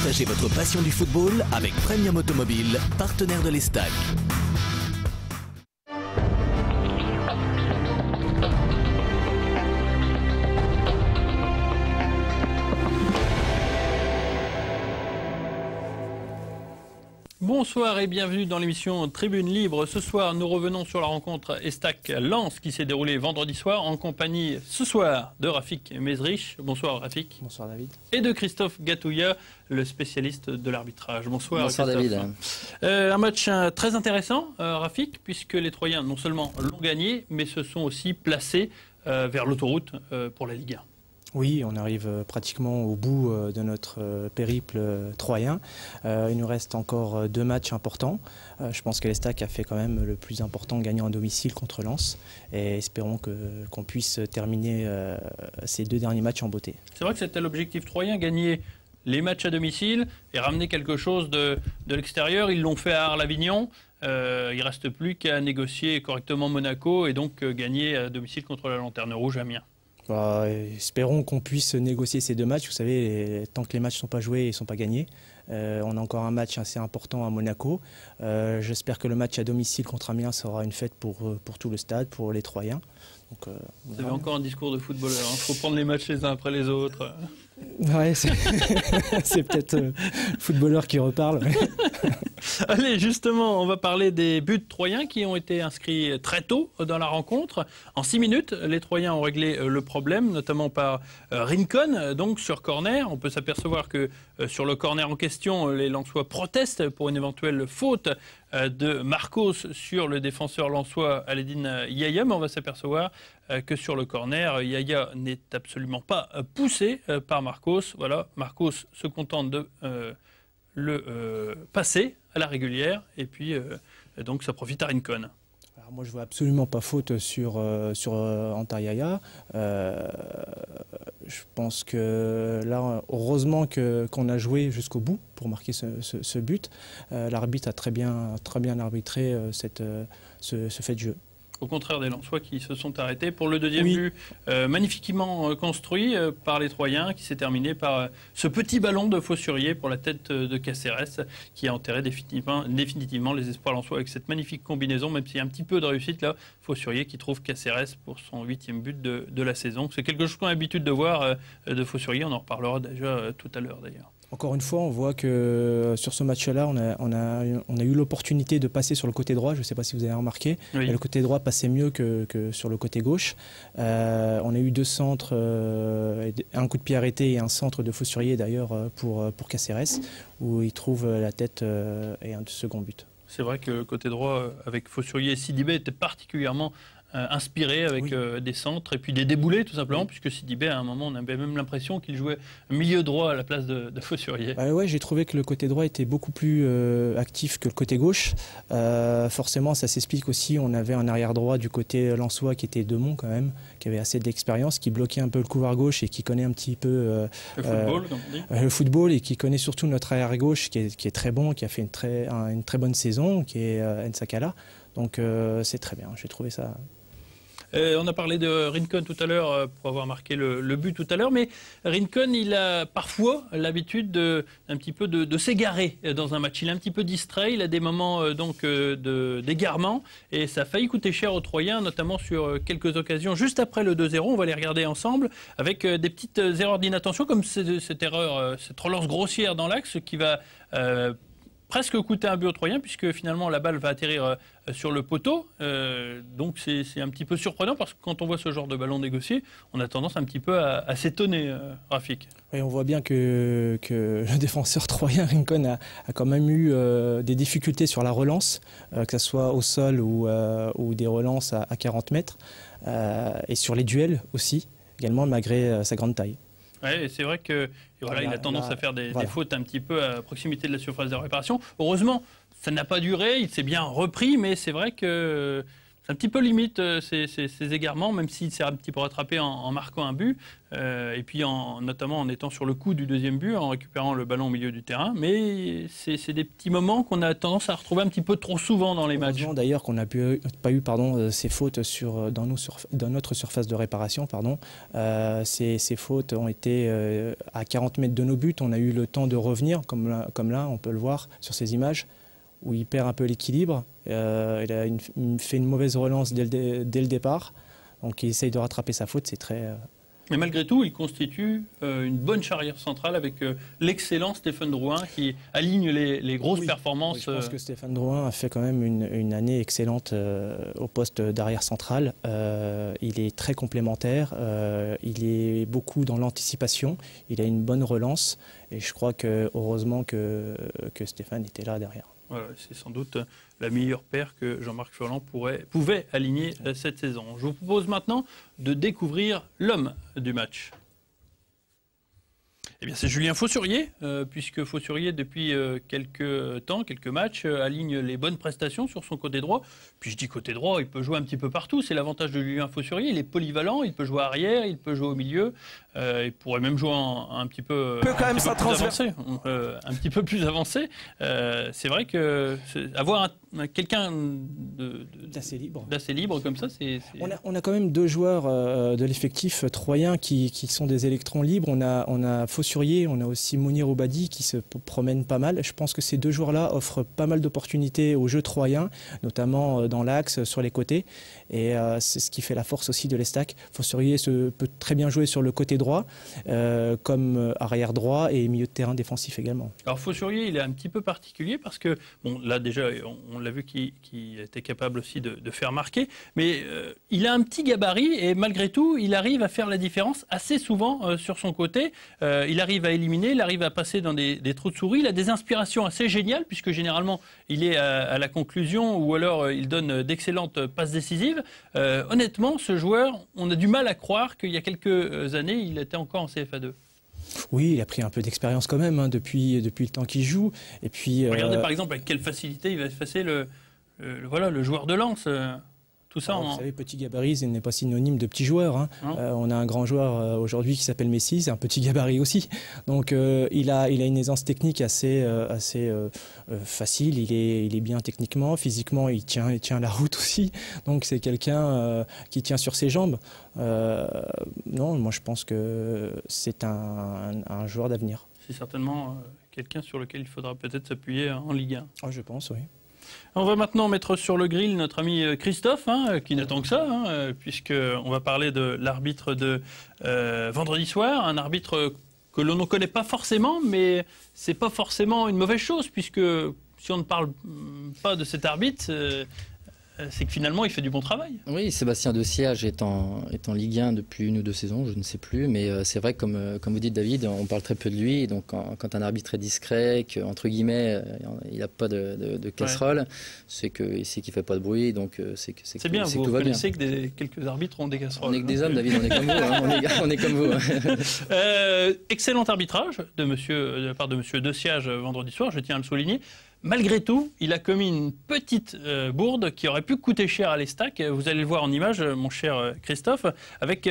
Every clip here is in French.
Partagez votre passion du football avec Premium Automobile, partenaire de l'Estac. Bonsoir et bienvenue dans l'émission Tribune Libre. Ce soir, nous revenons sur la rencontre Estac-Lens qui s'est déroulée vendredi soir en compagnie ce soir de Rafik Mezrich. Bonsoir Rafik. Bonsoir David. Et de Christophe Gatouya, le spécialiste de l'arbitrage. Bonsoir. Bonsoir David. Un match très intéressant, Rafik, puisque les Troyens non seulement l'ont gagné, mais se sont aussi placés vers l'autoroute pour la Ligue 1. Oui, on arrive pratiquement au bout de notre périple troyen. Il nous reste encore 2 matchs importants. Je pense que l'Estac a fait quand même le plus important, gagnant à domicile contre Lens. Et espérons qu'on puisse terminer ces 2 derniers matchs en beauté. C'est vrai que c'était l'objectif troyen, gagner les matchs à domicile et ramener quelque chose de l'extérieur. Ils l'ont fait à Arles-Avignon. Il ne reste plus qu'à négocier correctement Monaco et donc gagner à domicile contre la Lanterne Rouge à Amiens. Espérons qu'on puisse négocier ces 2 matchs. Vous savez, tant que les matchs ne sont pas joués et ne sont pas gagnés, on a encore un match assez important à Monaco. J'espère que le match à domicile contre Amiens sera une fête pour tout le stade, pour les Troyens. Donc, vous avez encore un discours de footballeur. Il faut prendre les matchs les uns après les autres. Ouais, c'est peut-être le footballeur qui reparle. Allez, justement, on va parler des buts troyens qui ont été inscrits très tôt dans la rencontre. En 6 minutes, les Troyens ont réglé le problème, notamment par Rincon, donc sur corner. On peut s'apercevoir que sur le corner en question, les Lensois protestent pour une éventuelle faute de Marcos sur le défenseur lensois Aledine Yaya, mais on va s'apercevoir que sur le corner, Yaya n'est absolument pas poussé par Marcos. Voilà, Marcos se contente de le passer à la régulière et puis donc ça profite à Rincon. Alors moi je vois absolument pas faute sur Antar Yaya. Je pense que là, heureusement qu'on a joué jusqu'au bout pour marquer ce but. L'arbitre a très bien arbitré ce fait de jeu. Au contraire des Lensois qui se sont arrêtés pour le deuxième but magnifiquement construit par les Troyens, qui s'est terminé par ce petit ballon de Faussurier pour la tête de Caceres qui a enterré définitivement les espoirs lensois avec cette magnifique combinaison, même s'il y a un petit peu de réussite là. Faussurier qui trouve Caceres pour son 8e but de la saison. C'est quelque chose qu'on a l'habitude de voir de Faussurier, on en reparlera déjà tout à l'heure d'ailleurs. Encore une fois, on voit que sur ce match-là, on a eu l'opportunité de passer sur le côté droit. Je ne sais pas si vous avez remarqué. Oui. Le côté droit passait mieux que sur le côté gauche. On a eu 2 centres, un coup de pied arrêté et un centre de Faussurier d'ailleurs pour Caceres, où il trouve la tête et un second but. C'est vrai que le côté droit avec Faussurier et Sidibé était particulièrement inspiré avec des centres et puis des déboulés tout simplement, puisque Sidibé à un moment on avait même l'impression qu'il jouait milieu droit à la place de Faussurier. Ouais, j'ai trouvé que le côté droit était beaucoup plus actif que le côté gauche. Forcément ça s'explique aussi, on avait un arrière droit du côté lensois qui était Demont quand même, qui avait assez d'expérience, qui bloquait un peu le couloir gauche et qui connaît un petit peu le football et qui connaît surtout notre arrière gauche qui est très bon, qui a fait une très bonne saison, qui est Nsakala. Donc c'est très bien, j'ai trouvé ça. On a parlé de Rincon tout à l'heure pour avoir marqué le but tout à l'heure, mais Rincon, il a parfois l'habitude un petit peu de s'égarer dans un match. Il est un petit peu distrait, il a des moments d'égarement et ça a failli coûter cher aux Troyens, notamment sur quelques occasions juste après le 2-0. On va les regarder ensemble avec des petites erreurs d'inattention comme cette relance grossière dans l'axe qui va presque coûter un but aux Troyens puisque finalement la balle va atterrir sur le poteau. Donc c'est un petit peu surprenant parce que quand on voit ce genre de ballon négocié, on a tendance un petit peu à s'étonner, Rafik. Oui, on voit bien que le défenseur troyen Rincon a quand même eu des difficultés sur la relance, que ce soit au sol ou des relances à 40 mètres, et sur les duels aussi, également malgré sa grande taille. Oui, c'est vrai qu'il a tendance à faire des fautes un petit peu à proximité de la surface de réparation. Heureusement, ça n'a pas duré, il s'est bien repris, mais c'est vrai que c'est un petit peu limite ces égarements, même s'il s'est un petit peu rattrapé en marquant un but, et puis notamment en étant sur le coup du deuxième but, en récupérant le ballon au milieu du terrain. Mais c'est des petits moments qu'on a tendance à retrouver un petit peu trop souvent dans les matchs. D'ailleurs qu'on n'a pas eu ces fautes dans notre surface de réparation. Ces fautes ont été à 40 mètres de nos buts. On a eu le temps de revenir, comme là, on peut le voir sur ces images, où il perd un peu l'équilibre. Il fait une mauvaise relance dès le départ. Donc il essaye de rattraper sa faute, c'est très... Mais malgré tout, il constitue une bonne charnière centrale avec l'excellent Stéphane Drouin qui aligne les grosses performances. Oui, je pense que Stéphane Drouin a fait quand même une année excellente au poste d'arrière central. Il est très complémentaire, il est beaucoup dans l'anticipation, il a une bonne relance et je crois que heureusement que Stéphane était là derrière. Voilà, c'est sans doute la meilleure paire que Jean-Marc Furlan pouvait aligner cette saison. Je vous propose maintenant de découvrir l'homme du match. Eh bien, c'est Julien Faussurier, puisque Faussurier, depuis quelques matchs, aligne les bonnes prestations sur son côté droit. Puis je dis côté droit, il peut jouer un petit peu partout. C'est l'avantage de Julien Faussurier. Il est polyvalent, il peut jouer arrière, il peut jouer au milieu. Il pourrait même jouer un petit peu plus avancé. C'est vrai que avoir quelqu'un d'assez libre comme ça, c'est... On a quand même deux joueurs de l'effectif troyen qui sont des électrons libres. On a Faussurier, on a aussi Mounir Oubadi qui se promène pas mal. Je pense que ces deux joueurs-là offrent pas mal d'opportunités au jeu troyen, notamment dans l'axe, sur les côtés. Et c'est ce qui fait la force aussi de l'Estac. Faussurier peut très bien jouer sur le côté droit, comme arrière droit et milieu de terrain défensif également. Alors Faussurier, il est un petit peu particulier parce que, bon, là déjà, on l'a vu qu'il était capable aussi de faire marquer, mais il a un petit gabarit et malgré tout, il arrive à faire la différence assez souvent sur son côté. Il arrive à éliminer, il arrive à passer dans des trous de souris. Il a des inspirations assez géniales puisque généralement, il est à la conclusion ou alors il donne d'excellentes passes décisives. Honnêtement, ce joueur, on a du mal à croire qu'il y a quelques années, il était encore en CFA2. Oui, il a pris un peu d'expérience quand même depuis le temps qu'il joue. Et puis, regardez par exemple avec quelle facilité il va effacer le joueur de Lens. Tout ça. Vous savez, petit gabarit, ce n'est pas synonyme de petit joueur. Hein. On a un grand joueur aujourd'hui qui s'appelle Messi, c'est un petit gabarit aussi. Donc il a une aisance technique assez facile. Il est bien techniquement, physiquement, il tient la route aussi. Donc c'est quelqu'un qui tient sur ses jambes. Non, moi je pense que c'est un joueur d'avenir. C'est certainement quelqu'un sur lequel il faudra peut-être s'appuyer en Ligue 1. Oh, je pense, oui. On va maintenant mettre sur le grill notre ami Christophe, qui n'attend que ça, puisqu'on va parler de l'arbitre de vendredi soir, un arbitre que l'on ne connaît pas forcément, mais c'est pas forcément une mauvaise chose, puisque si on ne parle pas de cet arbitre, c'est que finalement il fait du bon travail. Oui, Sébastien Deciage est en Ligue 1 depuis 1 ou 2 saisons, je ne sais plus, mais c'est vrai que comme vous dites David, on parle très peu de lui, donc quand un arbitre est discret, qu'entre guillemets il n'a pas de casserole, c'est qu'il fait pas de bruit, donc c'est bien, que vous tout va bien. Connaissez que quelques arbitres ont des casseroles. On est que des hommes, David, on est comme vous, hein, on est comme vous. Excellent arbitrage de la part de monsieur Deciage vendredi soir, je tiens à le souligner. Malgré tout, il a commis une petite bourde qui aurait pu coûter cher à l'Estac. Vous allez le voir en image, mon cher Christophe, avec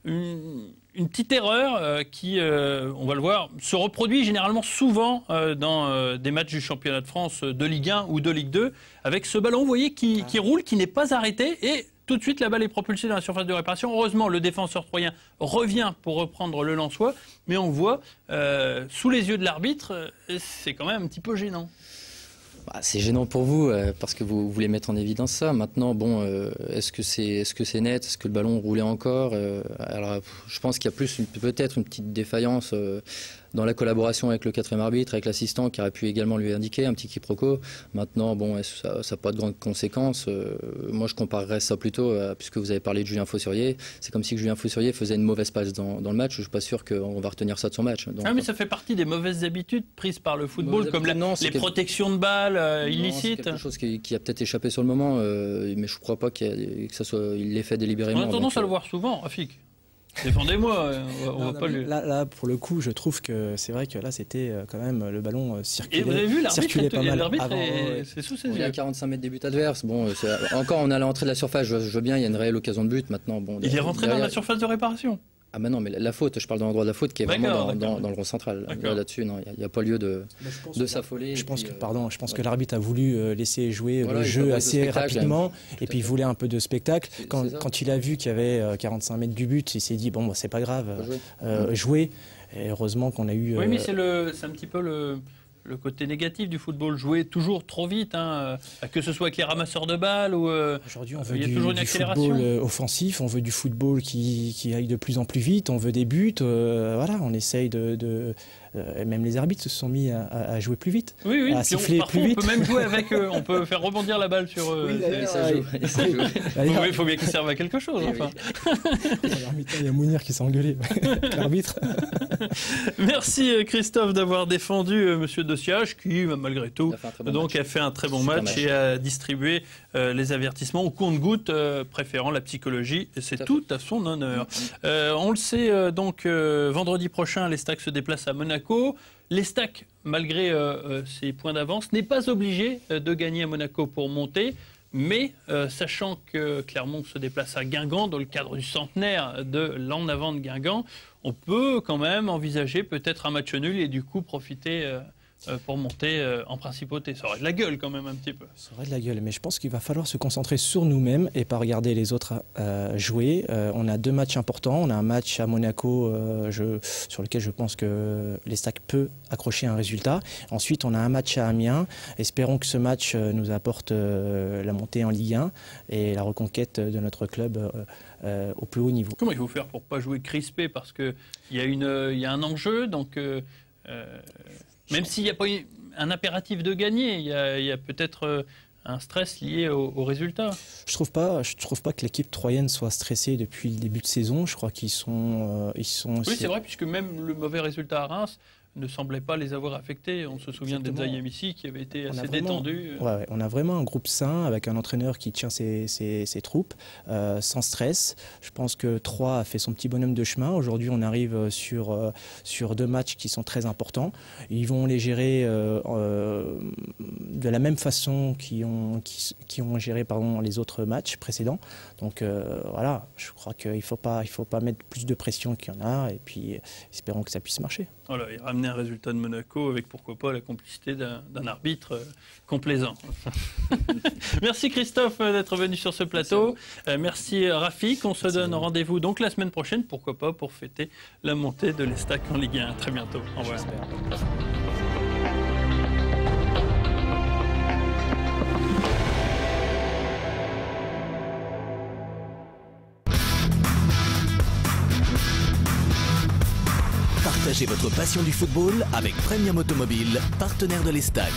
une petite erreur qui, on va le voir, se reproduit généralement souvent dans des matchs du championnat de France de Ligue 1 ou de Ligue 2, avec ce ballon, vous voyez, qui roule, qui n'est pas arrêté, et tout de suite la balle est propulsée dans la surface de réparation. Heureusement, le défenseur troyen revient pour reprendre le Lensois, mais on voit, sous les yeux de l'arbitre, c'est quand même un petit peu gênant. C'est gênant pour vous parce que vous voulez mettre en évidence ça. Maintenant, bon, est-ce que c'est net? Est-ce que le ballon roulait encore? Alors, je pense qu'il y a peut-être une petite défaillance dans la collaboration avec le 4e arbitre, avec l'assistant qui aurait pu également lui indiquer un petit quiproquo. Maintenant, bon, ça n'a pas de grandes conséquences. Moi, je comparerais ça plutôt, puisque vous avez parlé de Julien Faussurier, c'est comme si Julien Faussurier faisait une mauvaise passe dans le match. Je ne suis pas sûr qu'on va retenir ça de son match. Donc, mais ça fait partie des mauvaises habitudes prises par le football, comme les protections de balles illicites. C'est quelque chose qui a peut-être échappé sur le moment, mais je ne crois pas que ça soit l'ait fait délibérément. On a tendance à le voir souvent, Rafik. Défendez-moi, on va pas lui... Là, pour le coup, je trouve que c'est vrai que là, c'était quand même le ballon circulait. Et vous avez vu, circulait pas mal. L'arbitre, Ouais. c'est sous ses Il yeux. est à 45 mètres des buts adverses. Bon, encore, on est à l'entrée de la surface. Je veux bien, il y a une réelle occasion de but. Maintenant, bon. Il est rentré dans la surface de réparation. Ah bah non, mais la faute, je parle de l'endroit de la faute qui est vraiment dans le rond central. D'accord. Là-dessus, non, il n'y a pas lieu de s'affoler. Je pense que l'arbitre a voulu laisser jouer Voilà, le il jeu propose assez le spectacle, rapidement et à puis il fait. voulait un peu de spectacle. C'est ça. Quand il a vu qu'il y avait 45 mètres du but, il s'est dit bon, bah, c'est pas grave, jouer. Et heureusement qu'on a eu. Oui, mais c'est un petit peu le côté négatif du football, jouer toujours trop vite, hein, que ce soit avec les ramasseurs de balles ou... Aujourd'hui, on veut il y a toujours une du accélération. football offensif, on veut du football qui aille de plus en plus vite, on veut des buts. Voilà, on essaye même les arbitres se sont mis à jouer plus vite, Oui, à puis siffler parfois, plus vite. on peut même jouer avec eux, on peut faire rebondir la balle sur eux. Et ça joue. Et ça joue. Il faut bien qu'ils servent à quelque chose, Oui, enfin. Il y a Mounir qui s'est engueulé, l'arbitre. Merci Christophe d'avoir défendu Monsieur Dessiage, qui, malgré tout, a fait un très bon match et a distribué les avertissements au compte-gouttes, préférant la psychologie, et c'est tout à son honneur. On le sait, donc, vendredi prochain, l'Estac se déplace à Monaco. L'Estac, malgré ses points d'avance, n'est pas obligé de gagner à Monaco pour monter. Mais sachant que Clermont se déplace à Guingamp dans le cadre du centenaire de l'en avant de Guingamp, on peut quand même envisager peut-être un match nul et du coup profiter pour monter en principauté. Ça aurait de la gueule quand même un petit peu. Ça aurait de la gueule, mais je pense qu'il va falloir se concentrer sur nous-mêmes et pas regarder les autres jouer. On a 2 matchs importants. On a un match à Monaco sur lequel je pense que l'Estac peut accrocher un résultat. Ensuite, on a un match à Amiens. Espérons que ce match nous apporte la montée en Ligue 1 et la reconquête de notre club au plus haut niveau. Comment il faut faire pour ne pas jouer crispé? Parce qu'il y a un enjeu, donc... même s'il n'y a pas un impératif de gagner, il y a peut-être un stress lié au résultat. Je trouve pas que l'équipe troyenne soit stressée depuis le début de saison. Je crois qu'ils sont Oui, c'est vrai, puisque même le mauvais résultat à Reims ne semblait pas les avoir affectés. On se souvient d'Enza Yamissi qui avait été assez détendu. Ouais, on a vraiment un groupe sain avec un entraîneur qui tient ses troupes sans stress. Je pense que Troyes a fait son petit bonhomme de chemin. Aujourd'hui, on arrive sur 2 matchs qui sont très importants. Ils vont les gérer de la même façon qui ont géré les autres matchs précédents. Donc voilà, je crois qu'il faut pas mettre plus de pression qu'il y en a et puis espérons que ça puisse marcher. Voilà, il ramenait un résultat de Monaco avec pourquoi pas la complicité d'un arbitre complaisant. Merci Christophe d'être venu sur ce plateau. Merci Rafik. On se donne rendez-vous donc la semaine prochaine, pourquoi pas, pour fêter la montée de l'Estac en Ligue 1. À très bientôt. Au revoir. Partagez votre passion du football avec Premium Automobile, partenaire de l'Estac.